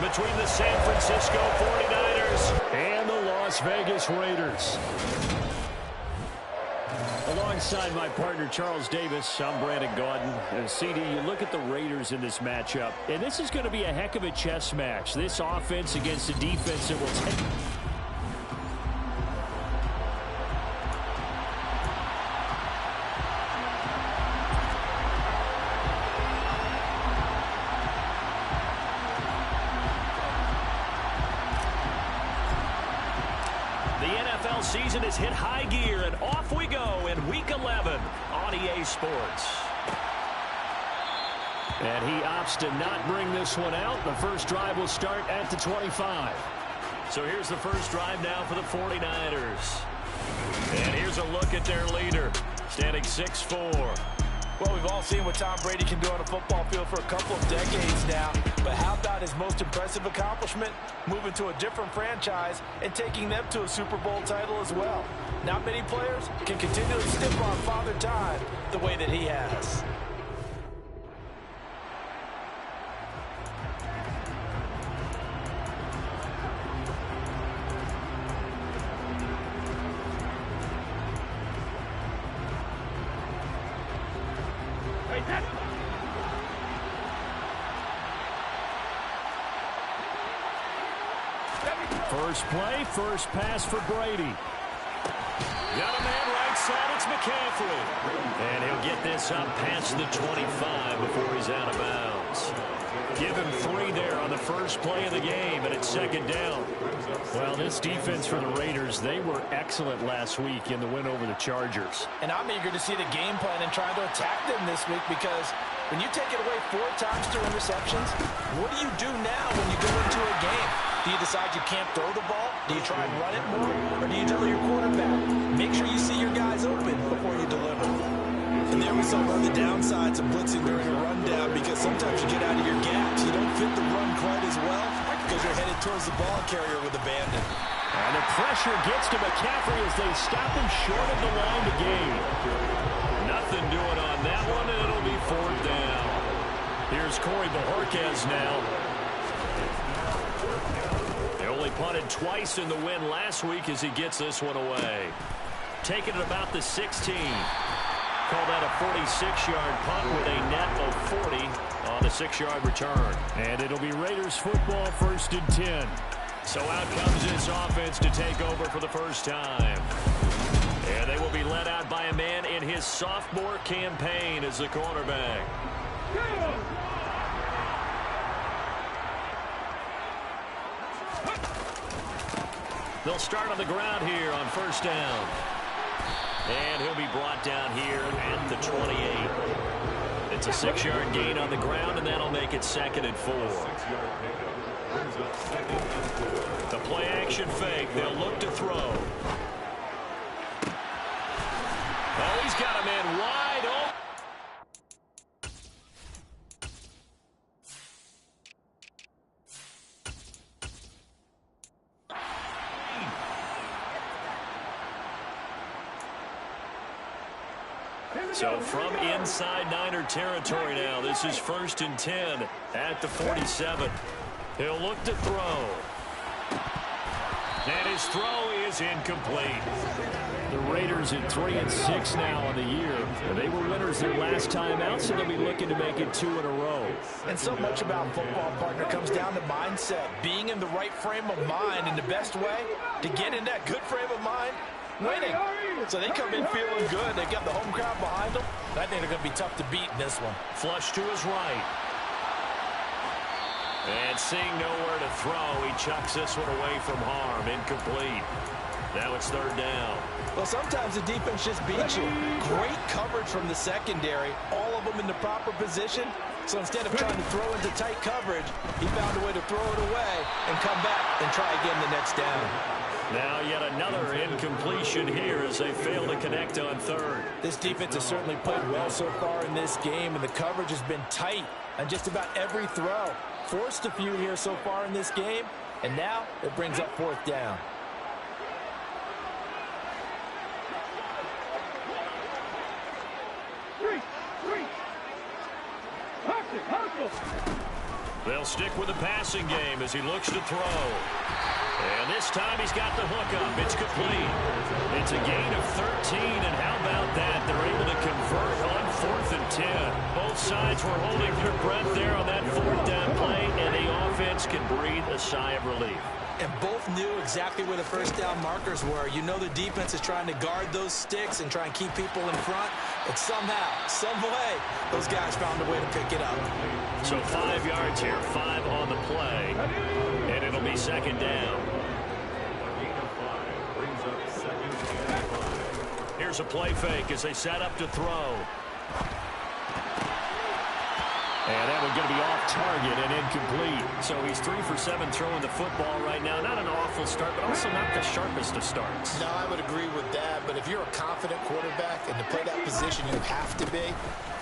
between the San Francisco 49ers and the Las Vegas Raiders. Alongside my partner, Charles Davis, I'm Brandon Gaudin. CD, you look at the Raiders in this matchup, and this is going to be a heck of a chess match. This offense against a defense that will take... season has hit high gear, and off we go in Week 11 on EA Sports. And he opts to not bring this one out. The first drive will start at the 25. So here's the first drive now for the 49ers. And here's a look at their leader, standing 6'4". Well, we've all seen what Tom Brady can do on a football field for a couple of decades now. But how about his most impressive accomplishment? Moving to a different franchise and taking them to a Super Bowl title as well. Not many players can continually stiff on Father Time the way that he has. First play, first pass for Brady. Got a man right side, it's McCaffrey. And he'll get this up past the 25 before he's out of bounds. Give him 3 there on the first play of the game, and it's second down. Well, this defense for the Raiders, they were excellent last week in the win over the Chargers. And I'm eager to see the game plan and trying to attack them this week, because when you take it away 4 times to interceptions, what do you do now when you go into a game? Do you decide you can't throw the ball? Do you try and run it more? Or do you tell your quarterback, make sure you see your guys open before you deliver? And there we saw one of the downsides of blitzing during a rundown, because sometimes you get out of your gaps. You don't fit the run quite as well because you're headed towards the ball carrier with abandon. And the pressure gets to McCaffrey as they stop him short of the line to gain. Nothing doing on that one, and it'll be 4th down. Here's Corey Bojorquez now. They only punted twice in the win last week as he gets this one away. Taking it about the 16. Call that a 46-yard punt with a net of 40 on the 6-yard return. And it'll be Raiders football, 1st and 10. So out comes this offense to take over for the first time. And they will be led out by a man in his sophomore campaign as the quarterback. They'll start on the ground here on 1st down. And he'll be brought down here at the 28. It's a 6-yard gain on the ground, and that'll make it 2nd and 4. The play action fake. They'll look to throw. Oh, he's got a man wide open. So from inside Niner territory now, this is 1st and 10 at the 47. He'll look to throw. And his throw is incomplete. The Raiders at 3-6 now on the year. They were winners their last time out, so they'll be looking to make it 2 in a row. And so much about football, partner, comes down to mindset. Being in the right frame of mind, and the best way to get in that good frame of mind, winning. So they come in feeling good. They've got the home crowd behind them. I think they're going to be tough to beat in this one. Flush to his right. And seeing nowhere to throw, he chucks this one away from harm. Incomplete. Now it's 3rd down. Well, sometimes the defense just beats you. Great coverage from the secondary. All of them in the proper position. So instead of trying to throw into tight coverage, he found a way to throw it away and come back and try again the next down. Now yet another incompletion here as they fail to connect on 3rd. This defense has certainly played well so far in this game, and the coverage has been tight on just about every throw. Forced a few here so far in this game, and now it brings up 4th down. They'll stick with the passing game as he looks to throw. And this time he's got the hook up. It's complete. It's a gain of 13, and how about that? They're able to convert on 4th and 10. Both sides were holding their breath there on that 4th down play, and the offense can breathe a sigh of relief. And both knew exactly where the first down markers were. You know the defense is trying to guard those sticks and try and keep people in front. But somehow, some way, those guys found a way to pick it up. So 5 yards here, 5 on the play. And it'll be 2nd down. Here's a play fake as they set up to throw. And that one's going to be off target and incomplete. So he's 3 for 7 throwing the football right now. Not an awful start, but also not the sharpest of starts. No, I would agree with that. But if you're a confident quarterback and to play that position you have to be,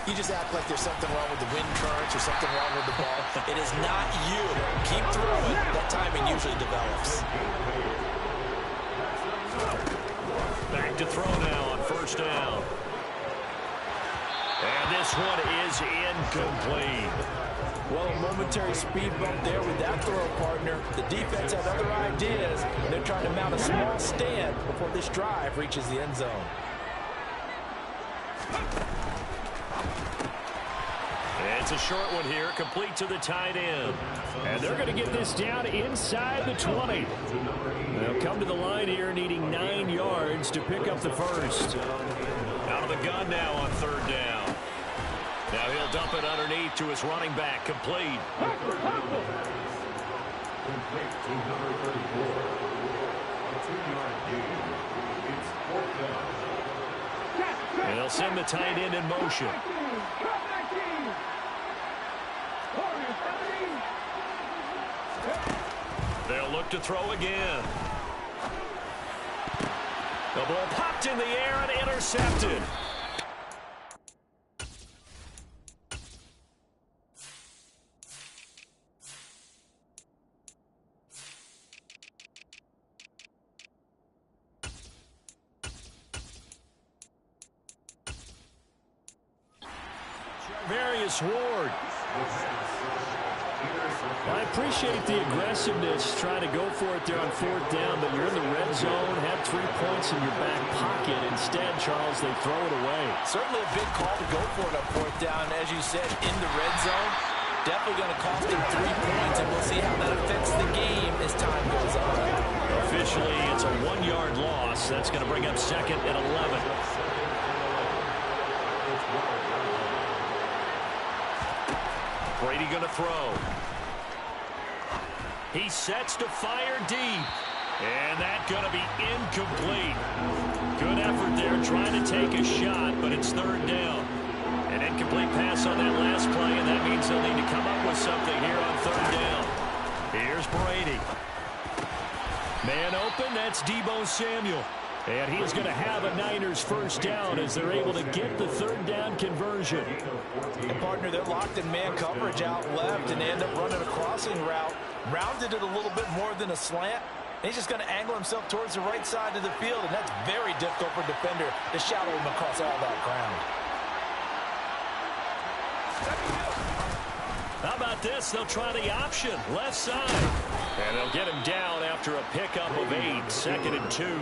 you just act like there's something wrong with the wind currents or something wrong with the ball. It is not you. Keep throwing. That timing usually develops. Back to throw now on 1st down. And this one is incomplete. Well, a momentary speed bump there with that throw partner. The defense had other ideas, and they're trying to mount a small stand before this drive reaches the end zone. And it's a short one here, complete to the tight end. And they're going to get this down inside the 20. They'll come to the line here needing 9 yards to pick up the first. Out of the gun now on 3rd down. Now he'll dump it underneath to his running back, complete. And they'll send the tight end in motion. They'll look to throw again. The ball popped in the air and intercepted. Ward. I appreciate the aggressiveness trying to go for it there on 4th down, but you're in the red zone, have 3 points in your back pocket. Instead, Charles, they throw it away. Certainly a big call to go for it on 4th down. As you said, in the red zone, definitely going to cost them 3 points, and we'll see how that affects the game as time goes on. Officially, it's a 1-yard loss. That's going to bring up 2nd and 11. Brady going to throw. He sets to fire deep. And that's going to be incomplete. Good effort there trying to take a shot, but it's 3rd down. An incomplete pass on that last play, and that means they'll need to come up with something here on 3rd down. Here's Brady. Man open, that's Deebo Samuel. And he's going to have a Niners first down as they're able to get the 3rd down conversion. And partner, they're locked in man coverage out left, and they end up running a crossing route. Rounded it a little bit more than a slant. And he's just going to angle himself towards the right side of the field, and that's very difficult for a defender to shadow him across all that ground. How about this? They'll try the option, left side. And they'll get him down after a pickup of 8, 2nd and 2.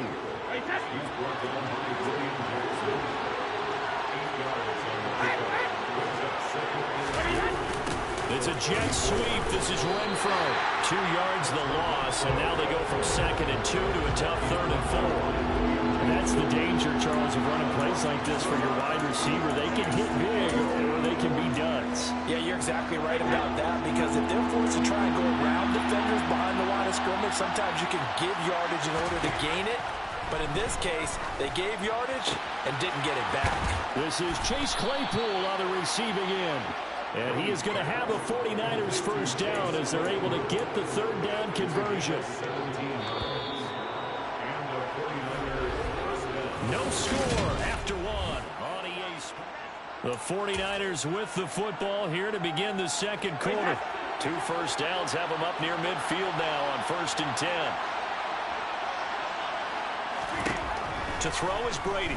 It's a jet sweep. This is Renfro. 2 yards the loss, and now they go from 2nd and 2 to a tough 3rd and 4. That's the danger, Charles, of running plays like this for your wide receiver. They can hit big or they can be duds. Yeah, you're exactly right about that, because if they're forced to try and go around defenders behind the line of scrimmage, sometimes you can give yardage in order to gain it. But in this case, they gave yardage and didn't get it back. This is Chase Claypool on the receiving end. And he is going to have a 49ers first down as they're able to get the 3rd down conversion. No score after 1 on EA Sports. The 49ers with the football here to begin the 2nd quarter. 2 first downs have them up near midfield now on 1st and 10. To throw is Brady.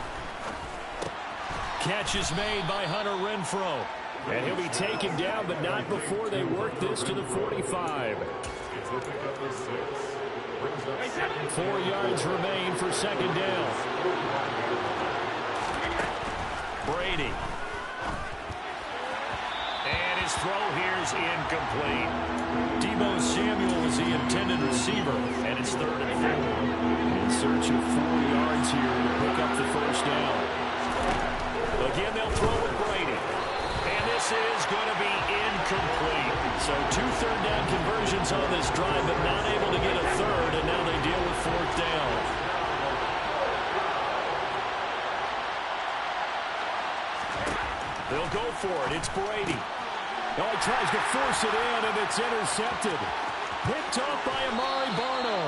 Catch is made by Hunter Renfro. And he'll be taken down, but not before they work this to the 45. 4 yards remain for second down. Brady. And his throw here is incomplete. Debo Samuel was the intended receiver, and it's 3rd and 4. In search of 4 yards here to pick up the first down. Again, they'll throw with Brady. And this is going to be incomplete. So 2 third-down conversions on this drive, but not able to get a third, and now they deal with 4th down. They'll go for it. It's Brady. Oh, he tries to force it in, and it's intercepted. Picked off by Amari Barno.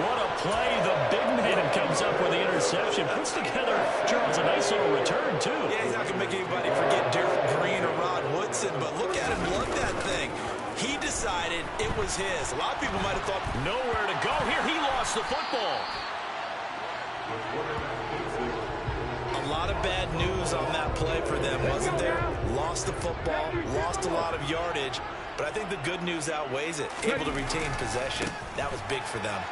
What a play. The big man comes up with the interception. Puts together, Charles, a nice little return, too. Yeah, he's not going to make anybody forget Derek Green or Rod Woodson, but look at him lug that thing. He decided it was his. A lot of people might have thought nowhere to go here. He lost the football. A lot of bad news on that play for them, wasn't there? Lost the football, lost a lot of yardage, but I think the good news outweighs it. Able to retain possession. That was big for them.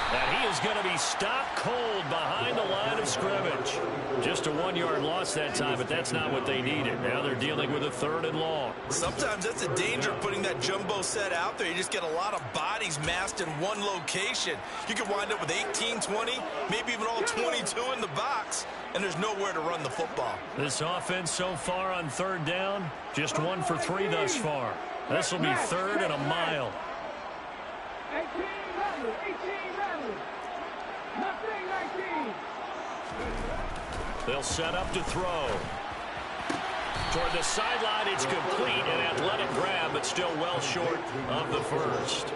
And he is going to be stopped cold behind the line of scrimmage. Just a 1-yard loss that time, but that's not what they needed. Now they're dealing with a 3rd and long. Sometimes that's the danger of putting that jumbo set out there. You just get a lot of bodies massed in one location. You could wind up with 18, 20, maybe even all 22 in the box, and there's nowhere to run the football. This offense so far on 3rd down, just 1 for 3 thus far. This will be 3rd and a mile. 18. They'll set up to throw. Toward the sideline, it's complete. An athletic grab, but still well short of the first.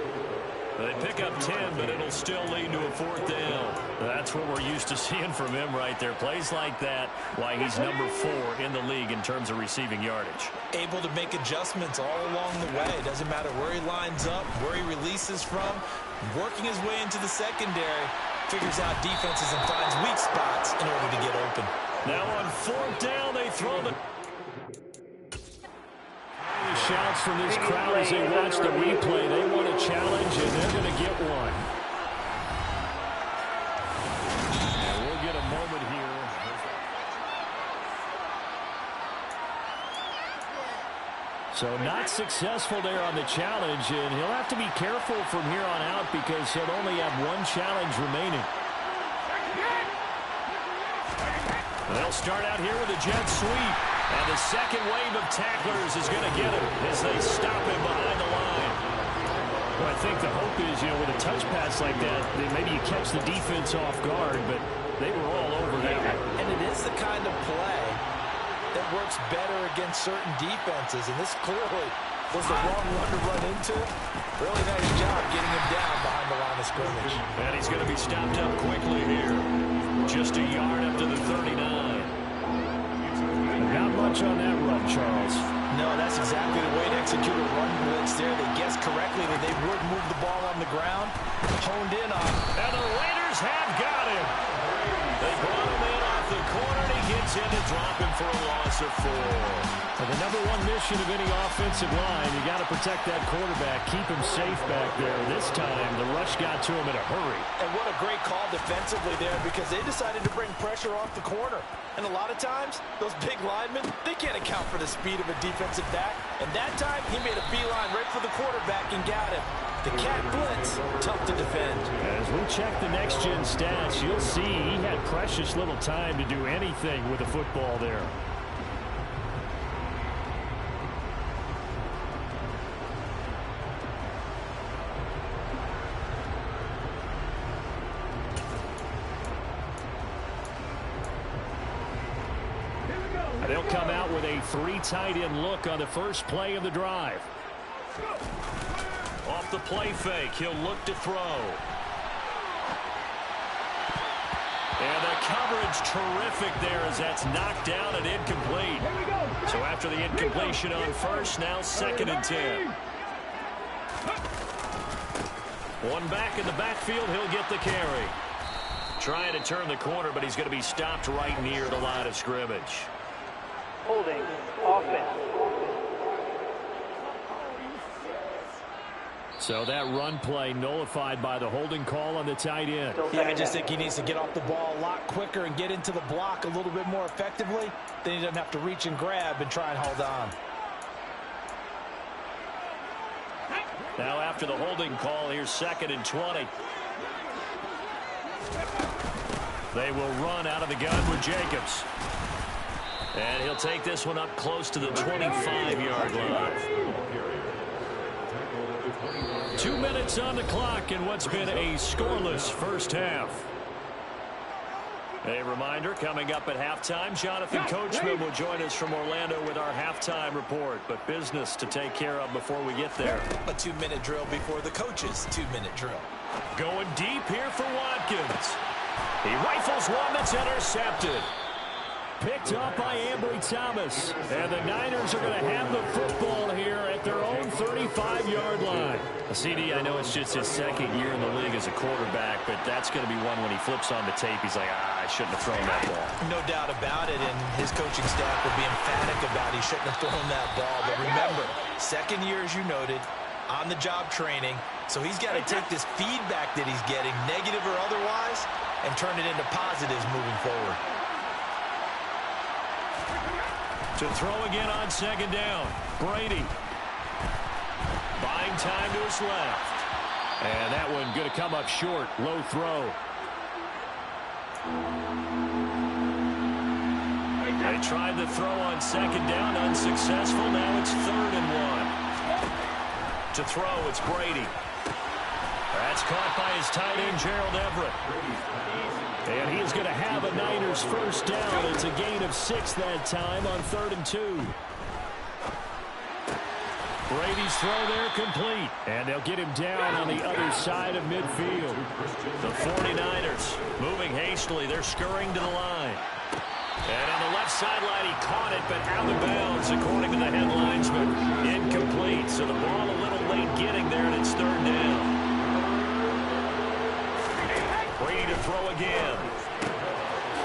They pick up 10, but it'll still lead to a 4th down. That's what we're used to seeing from him right there. Plays like that, why he's number 4 in the league in terms of receiving yardage. Able to make adjustments all along the way. Doesn't matter where he lines up, where he releases from. Working his way into the secondary, figures out defenses and finds weak spots in order to get open. Now on 4th down, they throw the... Shouts from this crowd as they watch the replay. They want a challenge, and they're going to get one. And we'll get a moment here. So not successful there on the challenge, and he'll have to be careful from here on out because he'll only have 1 challenge remaining. They'll start out here with a jet sweep. And the second wave of tacklers is going to get him as they stop him behind the line. Well, I think the hope is, with a touch pass like that, maybe you catch the defense off guard, but they were all over that one. And it is the kind of play that works better against certain defenses, and this clearly was the wrong one to run into. Really nice job getting him down behind the line of scrimmage. And he's going to be stopped up quickly here. Just a yard up to the 39. Not much on that run, Charles. No, that's exactly the way to execute a run blitz there. They guessed correctly that they would move the ball on the ground. Honed in on. And the Raiders have got him. They brought him in off the corner, and he gets in to drop him for a loss of 4. Well, the number 1 mission of any offensive line, you got to protect that quarterback, keep him safe back there. This time, the rush got to him in a hurry. And what a great call defensively there because they decided to bring pressure off the corner. And a lot of times, those big linemen, they can't account for the speed of a defensive back. And that time, he made a beeline right for the quarterback and got him. The cat blitz, tough to defend. As we check the next-gen stats, you'll see he had precious little time to do anything with the football there. They'll come out with a 3 tight end look on the first play of the drive. Off the play fake, he'll look to throw. And the coverage terrific there as that's knocked down and incomplete. So after the incompletion on first, now 2nd and 10. One back in the backfield, he'll get the carry. Trying to turn the corner, but he's going to be stopped right near the line of scrimmage. Holding offense. So that run play nullified by the holding call on the tight end. Yeah, I just think he needs to get off the ball a lot quicker and get into the block a little bit more effectively. Then he doesn't have to reach and grab and try and hold on. Now after the holding call, here's 2nd and 20. They will run out of the gun with Jacobs. And he'll take this one up close to the 25-yard line. 2 minutes on the clock in what's been a scoreless first half. A reminder, coming up at halftime, Jonathan Coachman will join us from Orlando with our halftime report. But business to take care of before we get there. A 2-minute drill before the coach's 2-minute drill. Going deep here for Watkins. He rifles one that's intercepted. Picked up by Ambry Thomas. And the Niners are going to have the football here at their own 35-yard line. CD, I know it's just his 2nd year in the league as a quarterback, but that's going to be one when he flips on the tape. He's like, I shouldn't have thrown that ball. No doubt about it, and his coaching staff will be emphatic about he shouldn't have thrown that ball. But remember, 2nd year, as you noted, on-the-job training, so he's got to take this feedback that he's getting, negative or otherwise, and turn it into positives moving forward. To throw again on 2nd down. Brady. Buying time to his left. And that one going to come up short. Low throw. They tried the throw on 2nd down. Unsuccessful. Now it's 3rd and 1. To throw, it's Brady. That's caught by his tight end, Gerald Everett. And he is going to have a Niners first down. It's a gain of 6 that time on 3rd and 2. Brady's throw there complete. And they'll get him down on the other side of midfield. The 49ers moving hastily. They're scurrying to the line. And on the left sideline, he caught it, but out of bounds, according to the headlinesman. Incomplete. So the ball a little late getting there, and it's 3rd down. Brady to throw again.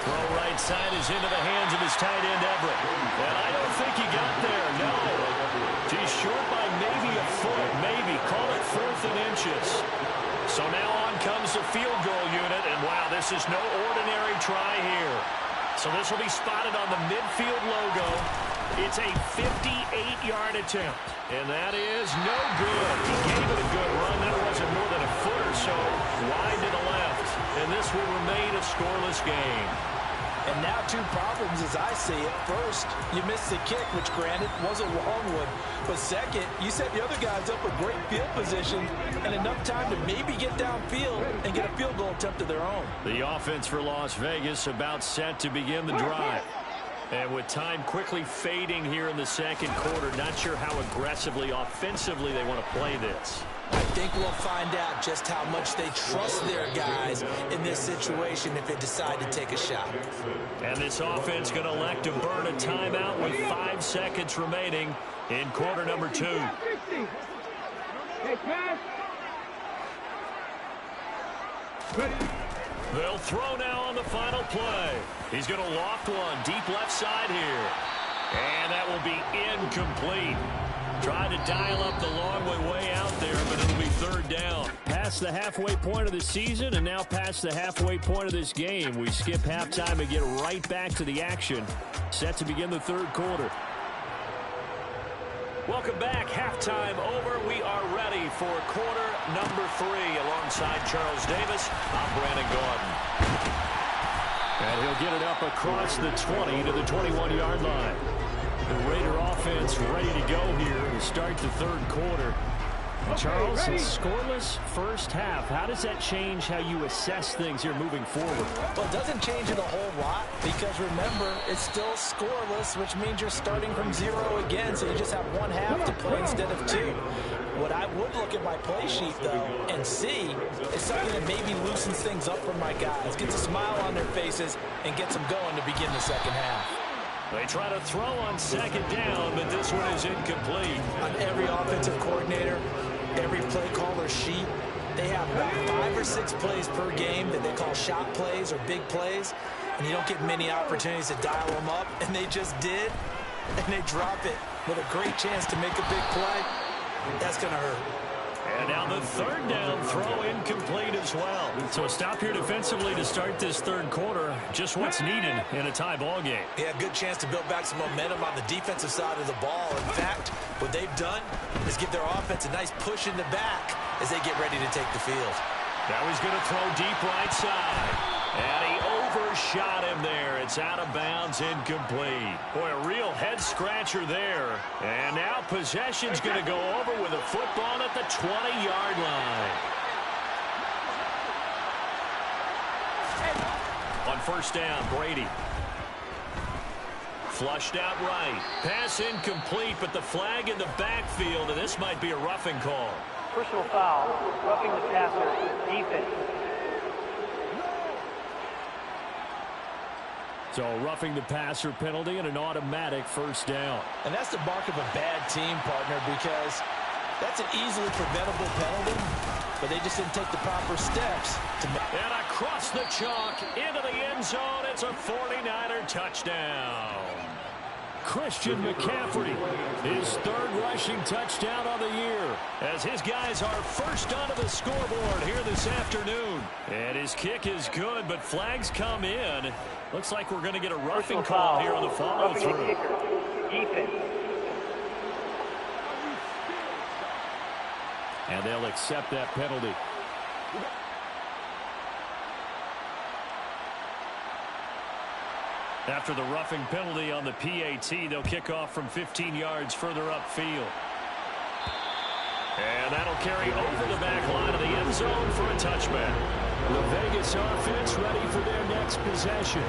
Throw right side is into the hands of his tight end, Everett. And I don't think he got there, no. He's short by maybe a foot, maybe. Call it 4th and inches. So now on comes the field goal unit, and wow, this is no ordinary try here. So this will be spotted on the midfield logo. It's a 58-yard attempt, and that is no good. He gave it a good run. That wasn't more than a foot or so wide to the left, and this will remain a scoreless game. And now 2 problems as I see it. First, you missed the kick, which granted was a long one. But second, you set the other guys up with great field position and enough time to maybe get downfield and get a field goal attempt of their own. The offense for Las Vegas about set to begin the drive. And with time quickly fading here in the 2nd quarter, not sure how aggressively, offensively they want to play this. I think we'll find out just how much they trust their guys in this situation if they decide to take a shot. And this offense going to elect to burn a timeout with 5 seconds remaining in quarter number 2. They'll throw now on the final play. He's going to loft one deep left side here. And that will be incomplete. Trying to dial up the long way out there, but it'll be 3rd down. Past the halfway point of the season and now past the halfway point of this game. We skip halftime and get right back to the action. Set to begin the 3rd quarter. Welcome back. Halftime over. We are ready for quarter number 3. Alongside Charles Davis, I'm Brandon Gordon. And he'll get it up across the 20 to the 21-yard line. The Raider offense ready to go here to start the 3rd quarter. Charles, a scoreless first half. How does that change how you assess things here moving forward? Well, it doesn't change it a whole lot because, remember, it's still scoreless, which means you're starting from 0 again, so you just have 1 half to play instead of 2. What I would look at my play sheet, though, and see is something that maybe loosens things up for my guys, gets a smile on their faces, and gets them going to begin the 2nd half. They try to throw on 2nd down, but this one is incomplete. On every offensive coordinator, every play caller sheet, They have about 5 or 6 plays per game that they call shot plays or big plays, and you don't get many opportunities to dial them up, and they just did, and they drop it with a great chance to make a big play. That's going to hurt. And now the third down throw incomplete as well. So a stop here defensively to start this third quarter. Just what's needed in a tie ball game. Yeah, good chance to build back some momentum on the defensive side of the ball. In fact, what they've done is give their offense a nice push in the back as they get ready to take the field. Now he's going to throw deep right side. And he overshot him there. It's out of bounds, incomplete. Boy, a real head-scratcher there. And now possession's going to go over with a football at the 20-yard line. On first down, Brady. Flushed out right. Pass incomplete, but the flag in the backfield, and this might be a roughing call. Personal foul, roughing the passer, defense. So roughing the passer penalty and an automatic first down. And that's the mark of a bad team, partner, because that's an easily preventable penalty, but they just didn't take the proper steps to make. And across the chalk into the end zone, it's a 49er touchdown. Christian McCaffrey, his third rushing touchdown of the year, as his guys are first onto the scoreboard here this afternoon. And his kick is good, but flags come in. Looks like we're going to get a roughing call here on the follow-through. Defense. And they'll accept that penalty. After the roughing penalty on the PAT, they'll kick off from 15 yards further upfield. And that'll carry over the back line of the end zone for a touchback. The Vegas offense ready for their next possession.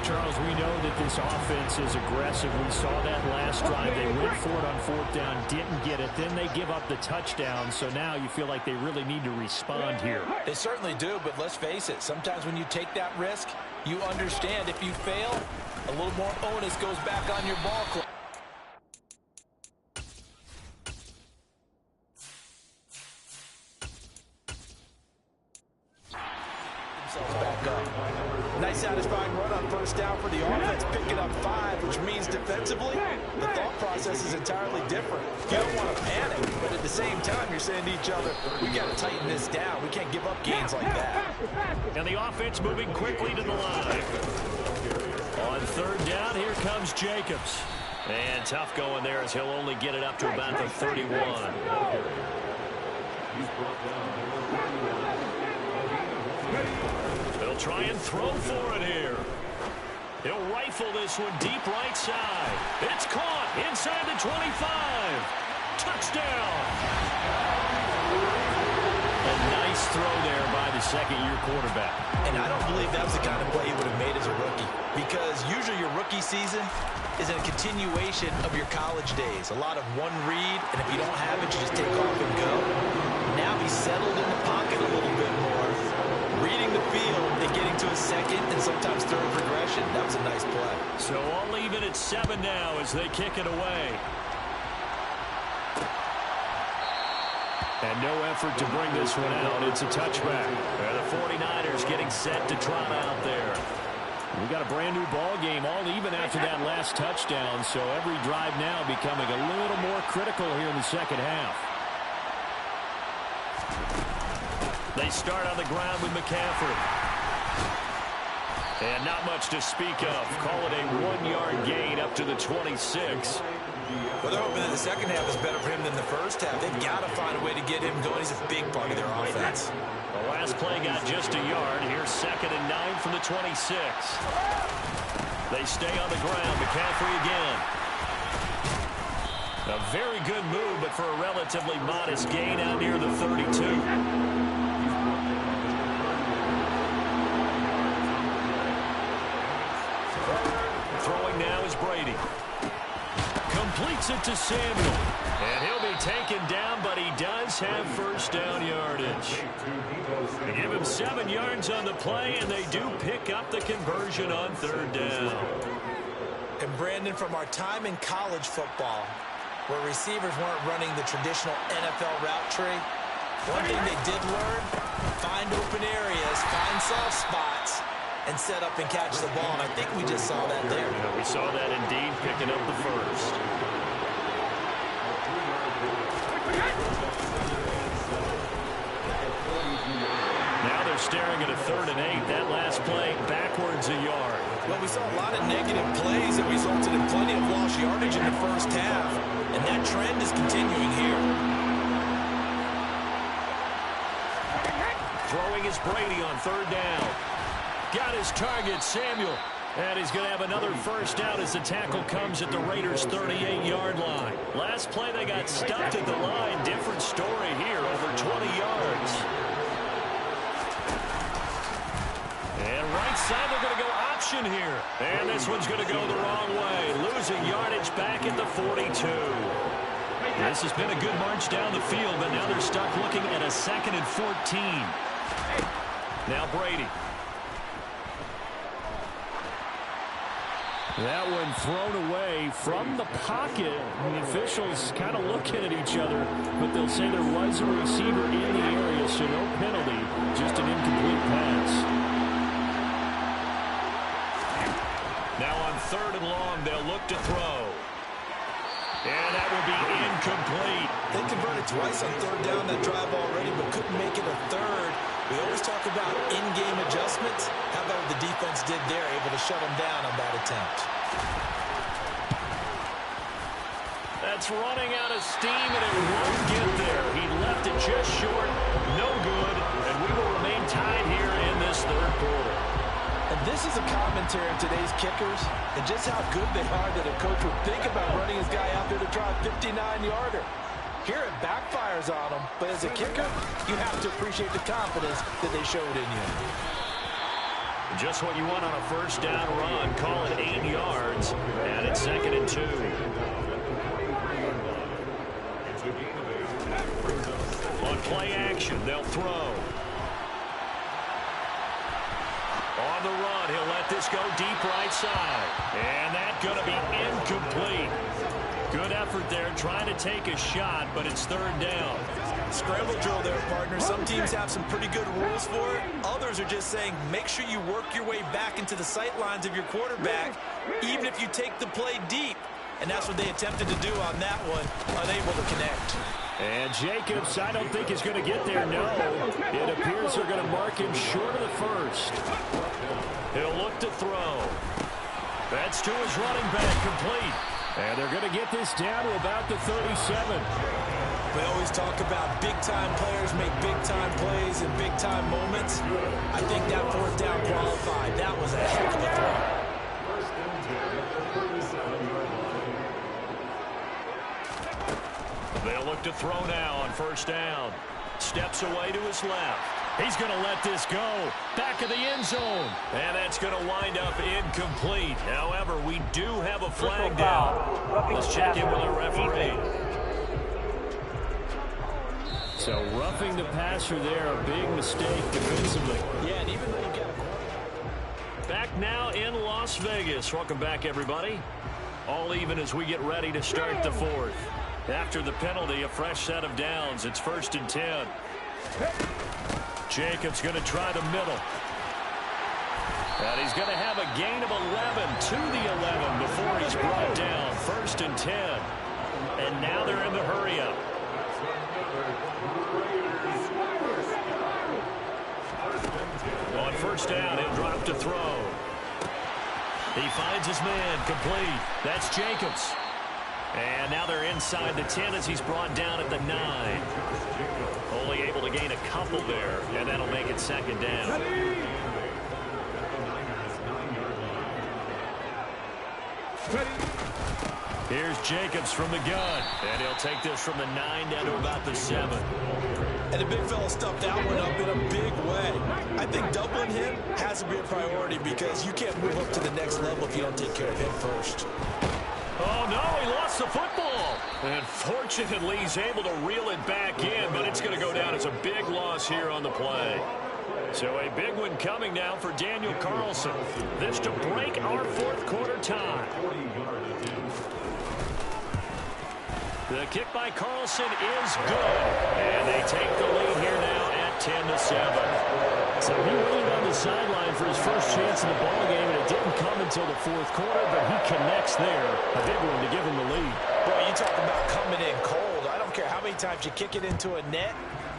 Charles, we know that this offense is aggressive. We saw that last drive. They went for it on fourth down, didn't get it. Then they give up the touchdown. So now you feel like they really need to respond here. They certainly do, but let's face it. Sometimes when you take that risk, you understand if you fail, a little more onus goes back on your ball club. Back up. Nice satisfying run on first down for the offense, picking up 5, which means defensively, the thought process is entirely different. You don't want to panic, but at the same time, you're saying to each other, we got to tighten this down. We can't give up gains like that. And the offense moving quickly to the line. On third down, here comes Jacobs. And tough going there as he'll only get it up to about the 31. They'll try and throw for it here. He'll rifle this one deep right side. It's caught inside the 25. Touchdown. A nice throw there by the second-year quarterback. And I don't believe that was the kind of play he would have made as a rookie, because usually your rookie season is a continuation of your college days. A lot of one read, and if you don't have it, you just take off and go. Now he's settled in the pocket a little bit more, reading the field and getting to a second and sometimes third progression. That was a nice play. So all even at 7 now as they kick it away. And no effort to bring this one out. It's a touchback. And the 49ers getting set to trot out there. We got a brand new ball game, all even after that last touchdown. So every drive now becoming a little more critical here in the second half. They start on the ground with McCaffrey. And not much to speak of. Call it a 1-yard gain up to the 26. Well, they're hoping that the second half is better for him than the first half. They've got to find a way to get him going. He's a big part of their offense. The last play got just a yard. Here's 2nd and 9 from the 26. They stay on the ground. McCaffrey again. A very good move, but for a relatively modest gain out near the 32. Throwing now is Brady. Completes it to Samuel. And he'll be taken down, but he does have first down yardage. They give him 7 yards on the play, and they do pick up the conversion on third down. And Brandon, from our time in college football, where receivers weren't running the traditional NFL route tree, One thing they did learn, find open areas, find soft spots, and set up and catch the ball. And I think we just saw that there. Yeah, we saw that indeed, picking up the first. Now they're staring at a 3rd and 8. That last play backwards a yard. Well, we saw a lot of negative plays that resulted in plenty of lost yardage in the first half, and that trend is continuing here. Throwing is Brady on 3rd down. Got his target, Samuel. And he's going to have another first down as the tackle comes at the Raiders' 38-yard line. Last play, they got stuffed at the line. Different story here, over 20 yards. And right side, they're going to go option here. And this one's going to go the wrong way. Losing yardage back at the 42. This has been a good march down the field, but now they're stuck looking at a 2nd and 14. Now Brady. That one thrown away from the pocket. The officials kind of looking at each other, but they'll say there was a receiver in the area, so no penalty, just an incomplete pass. Now on 3rd and long, they'll look to throw. And that will be incomplete. They converted twice on 3rd down that drive already, but couldn't make it a 3rd. We always talk about in-game adjustments. How about what the defense did there, able to shut them down on that attempt? That's running out of steam, and it won't get there. He left it just short. No good, and we will remain tied here in this 3rd quarter. And this is a commentary of today's kickers and just how good they are that a coach would think about running his guy out there to try a 59-yarder. Here it backfires on them, but as a kicker, you have to appreciate the confidence that they showed in you. Just what you want on a first down run. Call it 8 yards, and it's 2nd and 2. On play action, they'll throw. On the run, he'll let this go deep right side. And that's going to be incomplete. Good effort there, trying to take a shot, but it's 3rd down. Scramble drill there, partner. Some teams have some pretty good rules for it. Others are just saying, make sure you work your way back into the sight lines of your quarterback, even if you take the play deep. And that's what they attempted to do on that one, unable to connect. And Jacobs, I don't think is going to get there, no. It appears they're going to mark him short of the first. He'll look to throw. That's to his running back, complete. And they're going to get this down to about the 37. We always talk about big-time players make big-time plays in big-time moments. I think that 4th down qualified. That was a heck of a throw. They'll look to throw now on 1st down. Steps away to his left. He's going to let this go. Back of the end zone. And that's going to wind up incomplete. However, we do have a flag down. Let's check in with our referee. So roughing the passer there, a big mistake defensively. Yeah, and even though you get a... Back now in Las Vegas. Welcome back, everybody. All even as we get ready to start the 4th. After the penalty, a fresh set of downs. It's 1st and 10. Jacobs going to try the middle. And he's going to have a gain of 11 to the 11 before he's brought down. 1st and 10. And now they're in the hurry-up. On 1st down, he'll drop to throw. He finds his man, complete. That's Jacobs. And now they're inside the 10 as he's brought down at the 9. Only able to gain a couple there, and that'll make it 2nd down. Here's Jacobs from the gun, and he'll take this from the 9 down to about the 7. And the big fella stuffed that one up in a big way. I think doubling him has to be a priority because you can't move up to the next level if you don't take care of him first. Oh, no, he lost the football. And fortunately, he's able to reel it back in, but it's going to go down as a big loss here on the play. So a big one coming now for Daniel Carlson. This to break our 4th quarter tie. The kick by Carlson is good. And they take the lead here now at 10-7. So he waited on the sideline for his first chance in the ballgame, and it didn't come until the fourth quarter, but he connects there. A big one to give him the lead. Boy, you talk about coming in cold. I don't care how many times you kick it into a net.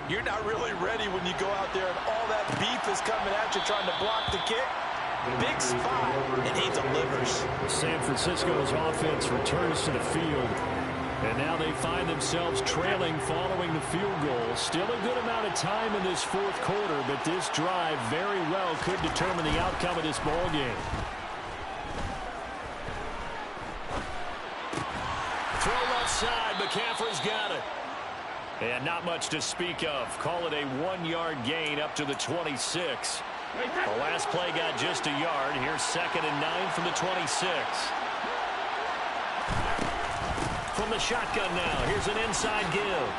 You're not really ready when you go out there and all that beef is coming at you trying to block the kick. Big spot, and he delivers. San Francisco's offense returns to the field. And now they find themselves trailing following the field goal. Still a good amount of time in this fourth quarter, but this drive very well could determine the outcome of this ball game. Throw left side. McCaffrey's got it. And not much to speak of. Call it a 1-yard gain up to the 26. The last play got just a yard. Here's 2nd and 9 from the 26. From the shotgun now. Here's an inside give.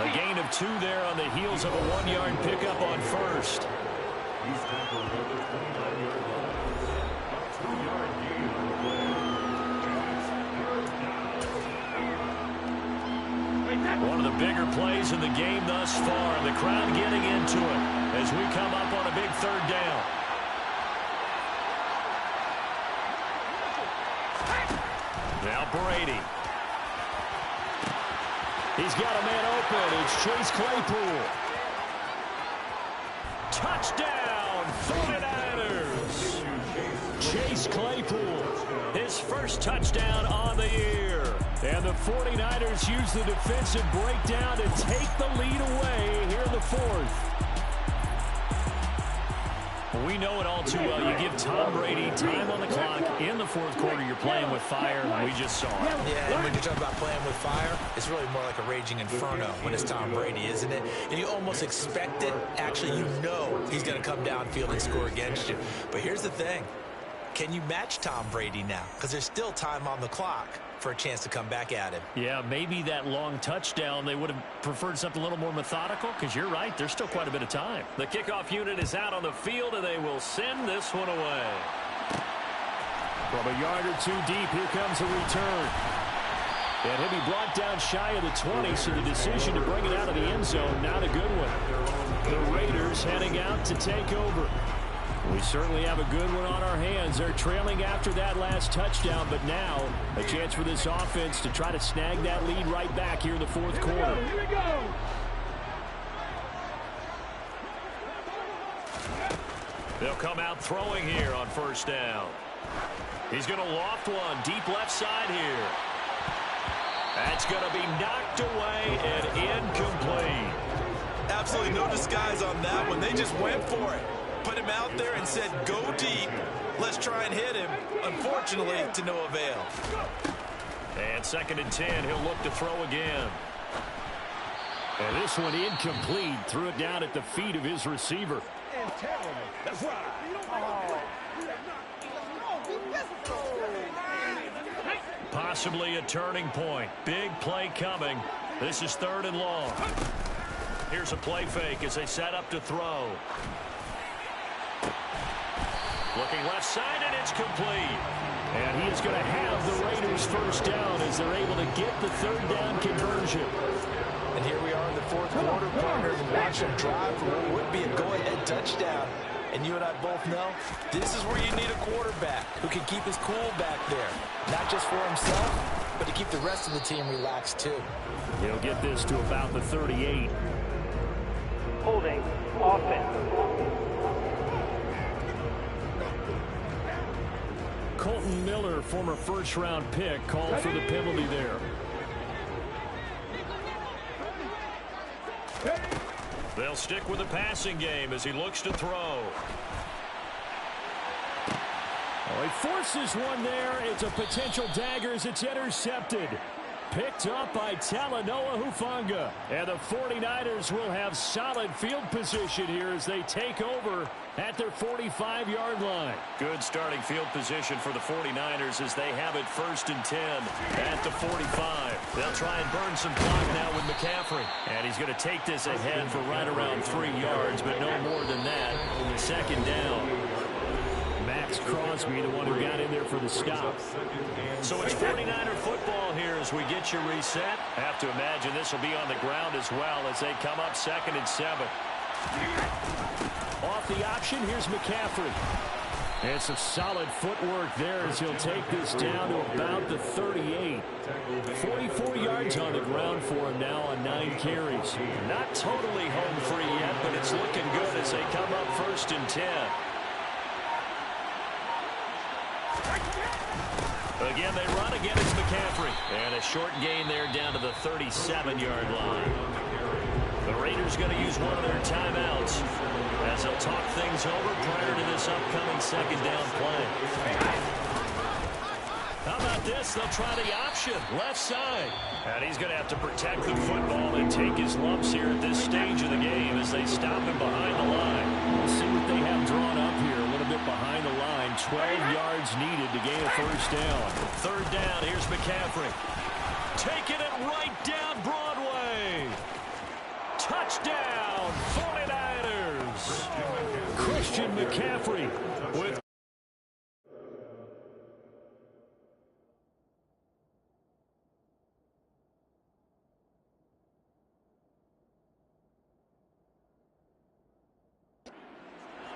A gain of 2 there on the heels of a 1-yard pickup on first. One of the bigger plays in the game thus far. The crowd getting into it as we come up on a big 3rd down. Now Brady. He's got a man open. It's Chase Claypool. Touchdown, 49ers. Chase Claypool, his first touchdown on the year. And the 49ers use the defensive breakdown to take the lead away here in the 4th. We know it all too well. You give Tom Brady time on the clock in the 4th quarter. You're playing with fire. We just saw it. Yeah, and when you talk about playing with fire, it's really more like a raging inferno when it's Tom Brady, isn't it? And you almost expect it. Actually, you know he's going to come downfield and score against you. But here's the thing. Can you match Tom Brady now? Because there's still time on the clock for a chance to come back at him. Yeah, maybe that long touchdown, they would have preferred something a little more methodical, because you're right, there's still quite a bit of time. The kickoff unit is out on the field, and they will send this one away. From a yard or 2 deep, here comes a return. And he'll be brought down shy of the 20, so the decision to bring it out of the end zone, not a good one. The Raiders heading out to take over. We certainly have a good one on our hands. They're trailing after that last touchdown, but now a chance for this offense to try to snag that lead right back here in the 4th quarter. Here we go. They'll come out throwing here on 1st down. He's going to loft one deep left side here. That's going to be knocked away and incomplete. Absolutely no disguise on that one. They just went for it. Put him out there and said, go deep. Let's try and hit him. Unfortunately, to no avail. And 2nd and 10, he'll look to throw again. And this one incomplete. Threw it down at the feet of his receiver. That's right. Possibly a turning point. Big play coming. This is 3rd and long. Here's a play fake as they set up to throw. Looking left side, and it's complete. And he is going to have the Raiders' 1st down as they're able to get the 3rd down conversion. And here we are in the 4th quarter, partners, and watch them drive for what would be a go-ahead touchdown. And you and I both know this is where you need a quarterback who can keep his cool back there. Not just for himself, but to keep the rest of the team relaxed too. He'll get this to about the 38. Holding offense. Colton Miller, former 1st-round pick, called for the penalty there. They'll stick with the passing game as he looks to throw. Oh, he forces one there. It's a potential dagger as it's intercepted. Picked up by Talanoa Hufanga. And the 49ers will have solid field position here as they take over at their 45-yard line. Good starting field position for the 49ers as they have it 1st and 10 at the 45. They'll try and burn some clock now with McCaffrey. And he's going to take this ahead for right around 3 yards, but no more than that. 2nd down. Max Max Crosby, the one who got in there for the stop. So it's 49er football here as we get you reset. Have to imagine this will be on the ground as well as they come up 2nd and 7. Off the option, here's McCaffrey. And some solid footwork there as he'll take this down to about the 38. 44 yards on the ground for him now on 9 carries. Not totally home free yet, but it's looking good as they come up 1st and 10. Again, they run again. It's McCaffrey. And a short gain there down to the 37-yard line. The Raiders going to use one of their timeouts as they'll talk things over prior to this upcoming 2nd down play. How about this? They'll try the option, left side. And he's going to have to protect the football and take his lumps here at this stage of the game as they stop him behind the line. We'll see what they have drawn up here. A little bit behind the line. 12 yards needed to gain a 1st down. 3rd down, here's McCaffrey. Taking it right down Broadway. Touchdown, 49ers. Christian McCaffrey with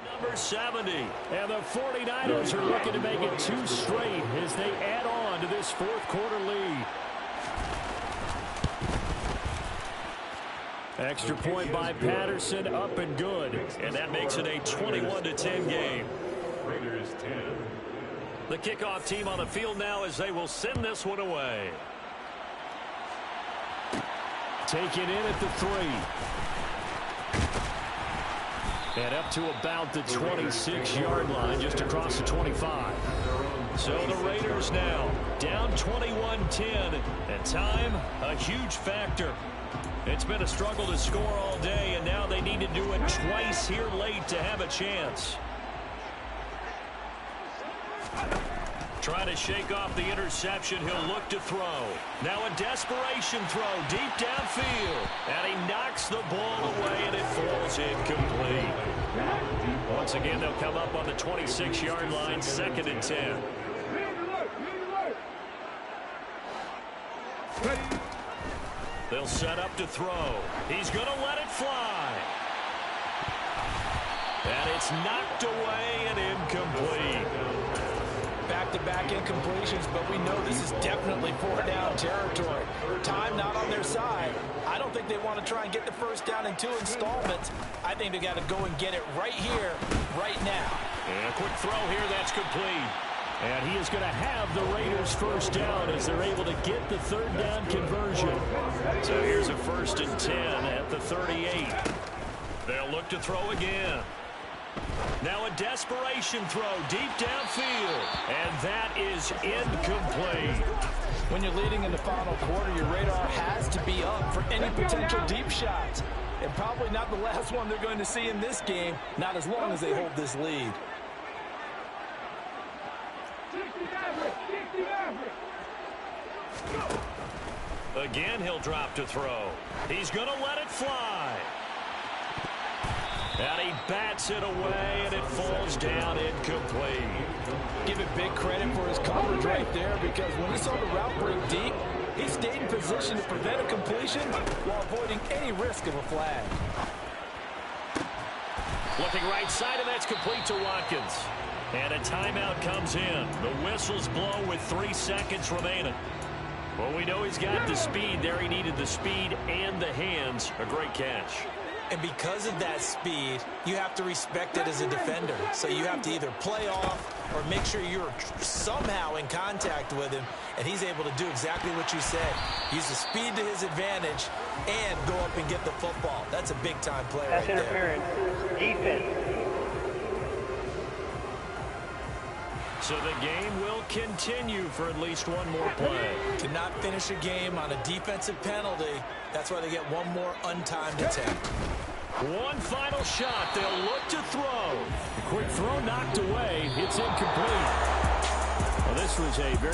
number 70. And the 49ers are looking to make it 2 straight as they add on to this 4th quarter lead. Extra point by Patterson, up and good. And that makes it a 21-10 game. Raiders 10. The kickoff team on the field now as they will send this one away. Taken in at the 3. And up to about the 26-yard line, just across the 25. So the Raiders now down 21-10. And time, a huge factor. It's been a struggle to score all day, and now they need to do it twice here late to have a chance. Trying to shake off the interception. He'll look to throw. Now a desperation throw deep downfield. And he knocks the ball away, and it falls incomplete. Once again, they'll come up on the 26-yard line, 2nd and 10. They'll set up to throw. He's going to let it fly. And it's knocked away and incomplete. Back-to-back incompletions, but we know this is definitely 4th-down territory. Time not on their side. I don't think they want to try and get the 1st down in 2 installments. I think they got to go and get it right here, right now. And a quick throw here, that's complete. And he is going to have the Raiders 1st down as they're able to get the 3rd down conversion. So here's a 1st and 10 at the 38. They'll look to throw again. Now a desperation throw deep downfield. And that is incomplete. When you're leading in the final quarter, your radar has to be up for any potential deep shots. And probably not the last one they're going to see in this game, not as long as they hold this lead. Again, he'll drop to throw. He's going to let it fly. And he bats it away, and it falls down incomplete. Give it big credit for his coverage right there, because when he saw the route break deep, he stayed in position to prevent a completion while avoiding any risk of a flag. Looking right side, and that's complete to Watkins. And a timeout comes in. The whistles blow with 3 seconds remaining. Well, we know he's got the speed there. He needed the speed and the hands. A great catch. And because of that speed, you have to respect it as a defender. So you have to either play off or make sure you're somehow in contact with him, and he's able to do exactly what you said. Use the speed to his advantage and go up and get the football. That's a big-time play right there. That's interference. Defense. So the game will continue for at least one more play. To not finish a game on a defensive penalty, that's why they get one more untimed attempt. One final shot. They'll look to throw. A quick throw knocked away. It's incomplete. Well, this was a very